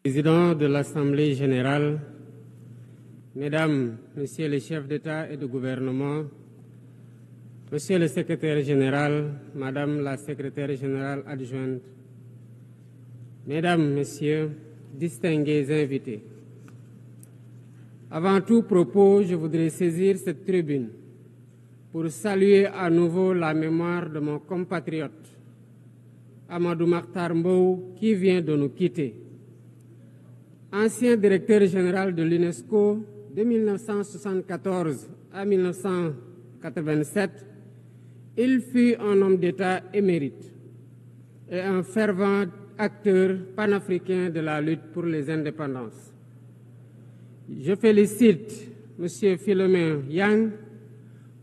Président de l'Assemblée générale, Mesdames, Messieurs les chefs d'État et de gouvernement, Monsieur le secrétaire général, Madame la secrétaire générale adjointe, Mesdames, Messieurs, distingués invités. Avant tout propos, je voudrais saisir cette tribune pour saluer à nouveau la mémoire de mon compatriote, Amadou Makhtar Mbow, qui vient de nous quitter. Ancien directeur général de l'UNESCO de 1974 à 1987, il fut un homme d'État émérite et un fervent acteur panafricain de la lutte pour les indépendances. Je félicite M. Philomène Yang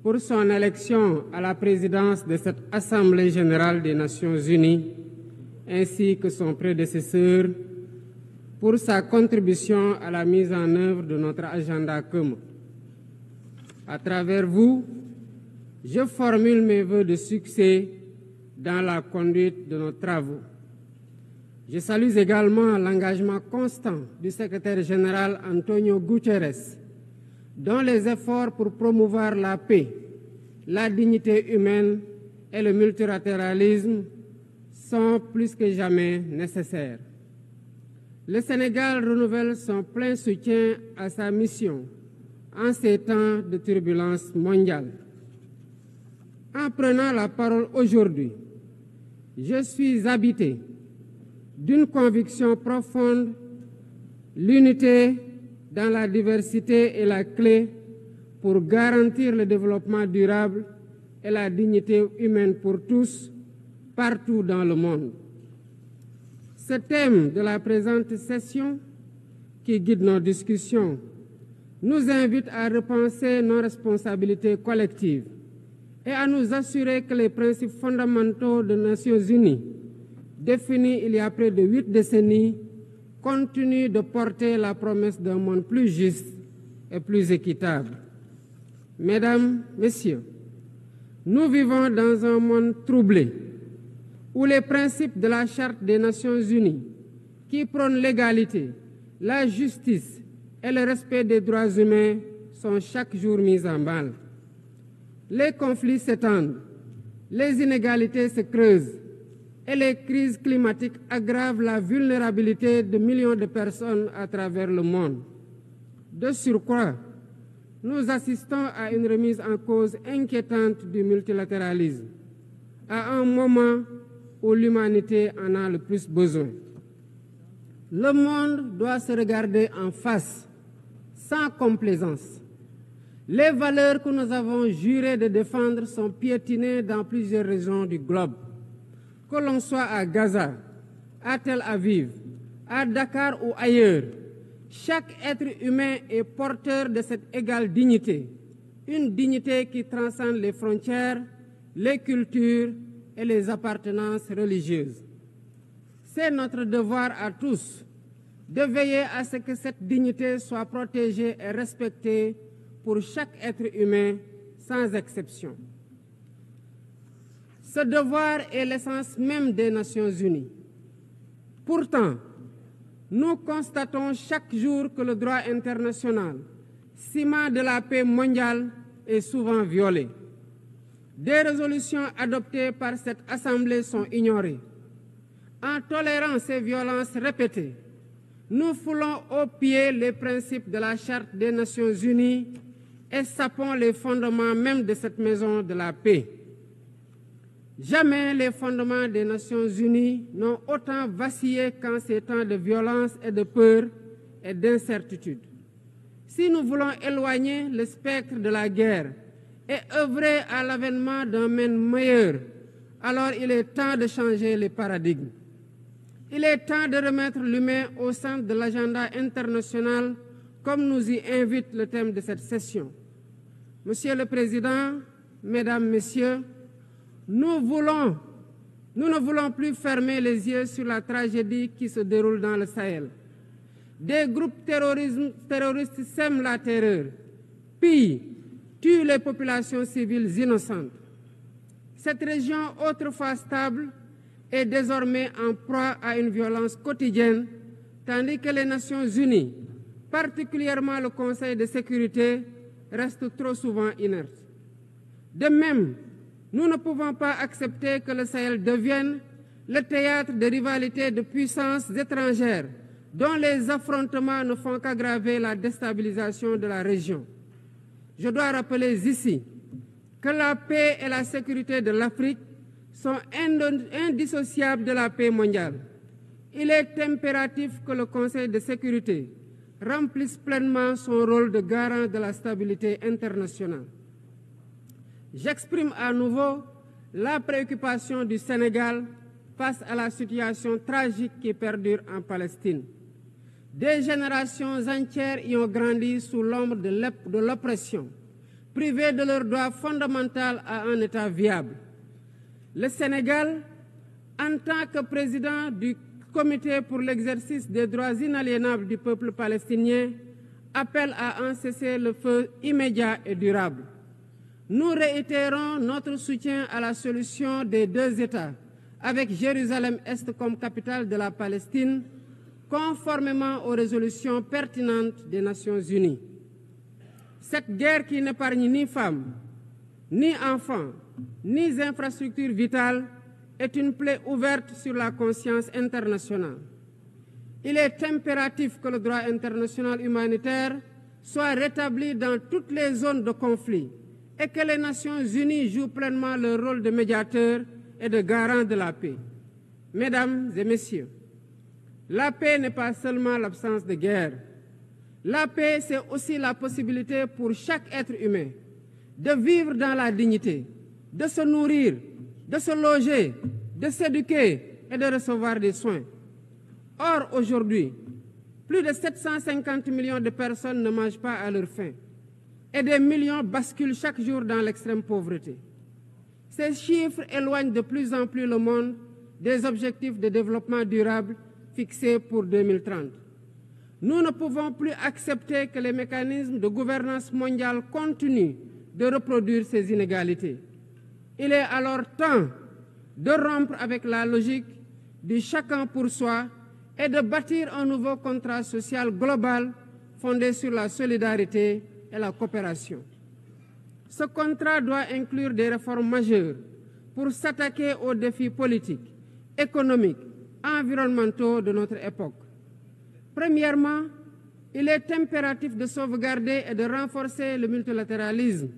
pour son élection à la présidence de cette Assemblée générale des Nations unies, ainsi que son prédécesseur pour sa contribution à la mise en œuvre de notre agenda commun. À travers vous, je formule mes vœux de succès dans la conduite de nos travaux. Je salue également l'engagement constant du secrétaire général Antonio Guterres, dont les efforts pour promouvoir la paix, la dignité humaine et le multilatéralisme sont plus que jamais nécessaires. Le Sénégal renouvelle son plein soutien à sa mission en ces temps de turbulence mondiale. En prenant la parole aujourd'hui, je suis habité d'une conviction profonde: l'unité dans la diversité est la clé pour garantir le développement durable et la dignité humaine pour tous, partout dans le monde. Ce thème de la présente session, qui guide nos discussions, nous invite à repenser nos responsabilités collectives et à nous assurer que les principes fondamentaux des Nations unies, définis il y a près de 8 décennies, continuent de porter la promesse d'un monde plus juste et plus équitable. Mesdames, Messieurs, nous vivons dans un monde troublé, où les principes de la Charte des Nations unies, qui prônent l'égalité, la justice et le respect des droits humains, sont chaque jour mis en mal. Les conflits s'étendent, les inégalités se creusent et les crises climatiques aggravent la vulnérabilité de millions de personnes à travers le monde. De surcroît, nous assistons à une remise en cause inquiétante du multilatéralisme, à un moment où l'humanité en a le plus besoin. Le monde doit se regarder en face, sans complaisance. Les valeurs que nous avons juré de défendre sont piétinées dans plusieurs régions du globe. Que l'on soit à Gaza, à Tel Aviv, à Dakar ou ailleurs, chaque être humain est porteur de cette égale dignité, une dignité qui transcende les frontières, les cultures et les appartenances religieuses. C'est notre devoir à tous de veiller à ce que cette dignité soit protégée et respectée pour chaque être humain, sans exception. Ce devoir est l'essence même des Nations unies. Pourtant, nous constatons chaque jour que le droit international, ciment de la paix mondiale, est souvent violé. Des résolutions adoptées par cette Assemblée sont ignorées. En tolérant ces violences répétées, nous foulons aux pieds les principes de la Charte des Nations unies et sapons les fondements même de cette maison de la paix. Jamais les fondements des Nations unies n'ont autant vacillé qu'en ces temps de violence et de peur et d'incertitude. Si nous voulons éloigner le spectre de la guerre et œuvrer à l'avènement d'un monde meilleur, alors il est temps de changer les paradigmes. Il est temps de remettre l'humain au centre de l'agenda international, comme nous y invite le thème de cette session. Monsieur le Président, Mesdames, Messieurs, nous ne voulons plus fermer les yeux sur la tragédie qui se déroule dans le Sahel. Des groupes terroristes sèment la terreur, pillent, tuent les populations civiles innocentes. Cette région, autrefois stable, est désormais en proie à une violence quotidienne tandis que les Nations Unies, particulièrement le Conseil de sécurité, restent trop souvent inertes. De même, nous ne pouvons pas accepter que le Sahel devienne le théâtre de rivalités de puissances étrangères dont les affrontements ne font qu'aggraver la déstabilisation de la région. Je dois rappeler ici que la paix et la sécurité de l'Afrique sont indissociables de la paix mondiale. Il est impératif que le Conseil de sécurité remplisse pleinement son rôle de garant de la stabilité internationale. J'exprime à nouveau la préoccupation du Sénégal face à la situation tragique qui perdure en Palestine. Des générations entières y ont grandi sous l'ombre de l'oppression, privées de leur droit fondamental à un État viable. Le Sénégal, en tant que président du Comité pour l'exercice des droits inaliénables du peuple palestinien, appelle à un cessez-le-feu immédiat et durable. Nous réitérons notre soutien à la solution des deux États, avec Jérusalem-Est comme capitale de la Palestine, conformément aux résolutions pertinentes des Nations Unies. Cette guerre qui n'épargne ni femmes, ni enfants, ni infrastructures vitales est une plaie ouverte sur la conscience internationale. Il est impératif que le droit international humanitaire soit rétabli dans toutes les zones de conflit et que les Nations Unies jouent pleinement leur rôle de médiateur et de garant de la paix. Mesdames et messieurs, la paix n'est pas seulement l'absence de guerre. La paix, c'est aussi la possibilité pour chaque être humain de vivre dans la dignité, de se nourrir, de se loger, de s'éduquer et de recevoir des soins. Or, aujourd'hui, plus de 750 millions de personnes ne mangent pas à leur faim et des millions basculent chaque jour dans l'extrême pauvreté. Ces chiffres éloignent de plus en plus le monde des objectifs de développement durable fixés pour 2030. Nous ne pouvons plus accepter que les mécanismes de gouvernance mondiale continuent de reproduire ces inégalités. Il est alors temps de rompre avec la logique du chacun pour soi et de bâtir un nouveau contrat social global fondé sur la solidarité et la coopération. Ce contrat doit inclure des réformes majeures pour s'attaquer aux défis politiques, économiques, environnementaux de notre époque. Premièrement, il est impératif de sauvegarder et de renforcer le multilatéralisme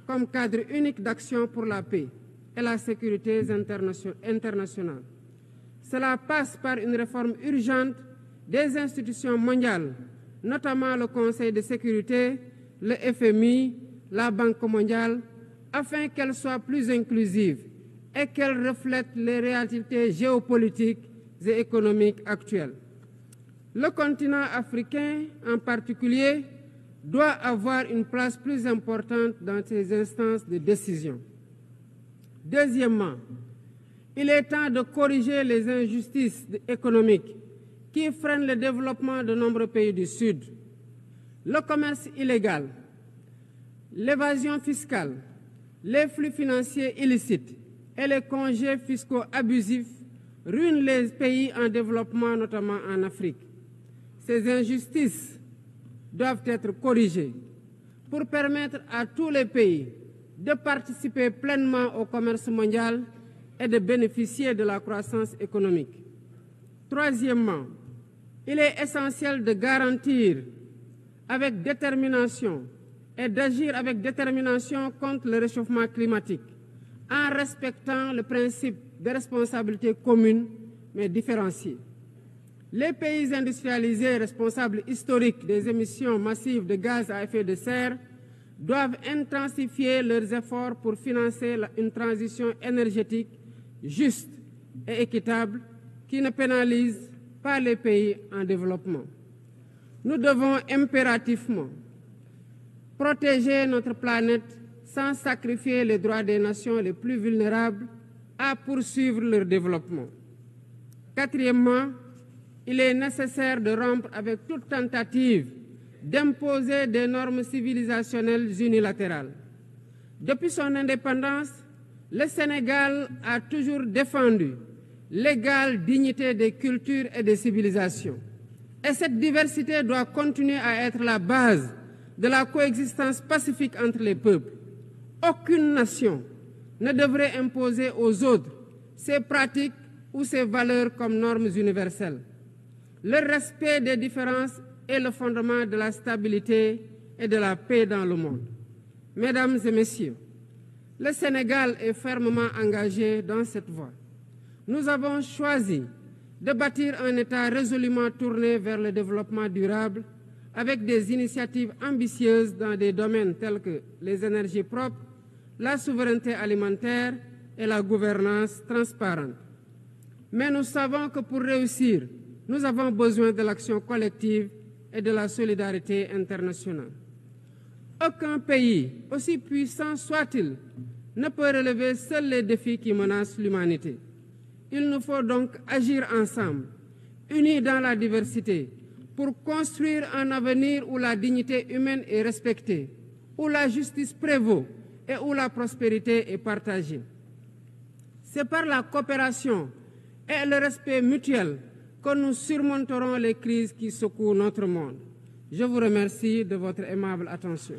comme cadre unique d'action pour la paix et la sécurité internationale. Cela passe par une réforme urgente des institutions mondiales, notamment le Conseil de sécurité, le FMI, la Banque mondiale, afin qu'elles soient plus inclusives et qu'elles reflètent les réalités géopolitiques et économiques actuelles. Le continent africain, en particulier, doit avoir une place plus importante dans ces instances de décision. Deuxièmement, il est temps de corriger les injustices économiques qui freinent le développement de nombreux pays du Sud. Le commerce illégal, l'évasion fiscale, les flux financiers illicites et les congés fiscaux abusifs ruinent les pays en développement, notamment en Afrique. Ces injustices doivent être corrigées pour permettre à tous les pays de participer pleinement au commerce mondial et de bénéficier de la croissance économique. Troisièmement, il est essentiel de garantir avec détermination et d'agir avec détermination contre le réchauffement climatique en respectant le principe de responsabilité commune mais différenciée. Les pays industrialisés responsables historiques des émissions massives de gaz à effet de serre doivent intensifier leurs efforts pour financer une transition énergétique juste et équitable qui ne pénalise pas les pays en développement. Nous devons impérativement protéger notre planète sans sacrifier les droits des nations les plus vulnérables à poursuivre leur développement. Quatrièmement, il est nécessaire de rompre avec toute tentative d'imposer des normes civilisationnelles unilatérales. Depuis son indépendance, le Sénégal a toujours défendu l'égale dignité des cultures et des civilisations. Et cette diversité doit continuer à être la base de la coexistence pacifique entre les peuples. Aucune nation ne devrait imposer aux autres ses pratiques ou ses valeurs comme normes universelles. Le respect des différences est le fondement de la stabilité et de la paix dans le monde. Mesdames et messieurs, le Sénégal est fermement engagé dans cette voie. Nous avons choisi de bâtir un État résolument tourné vers le développement durable avec des initiatives ambitieuses dans des domaines tels que les énergies propres, la souveraineté alimentaire et la gouvernance transparente. Mais nous savons que pour réussir, nous avons besoin de l'action collective et de la solidarité internationale. Aucun pays, aussi puissant soit-il, ne peut relever seuls les défis qui menacent l'humanité. Il nous faut donc agir ensemble, unis dans la diversité, pour construire un avenir où la dignité humaine est respectée, où la justice prévaut et où la prospérité est partagée. C'est par la coopération et le respect mutuel que nous surmonterons les crises qui secouent notre monde. Je vous remercie de votre aimable attention.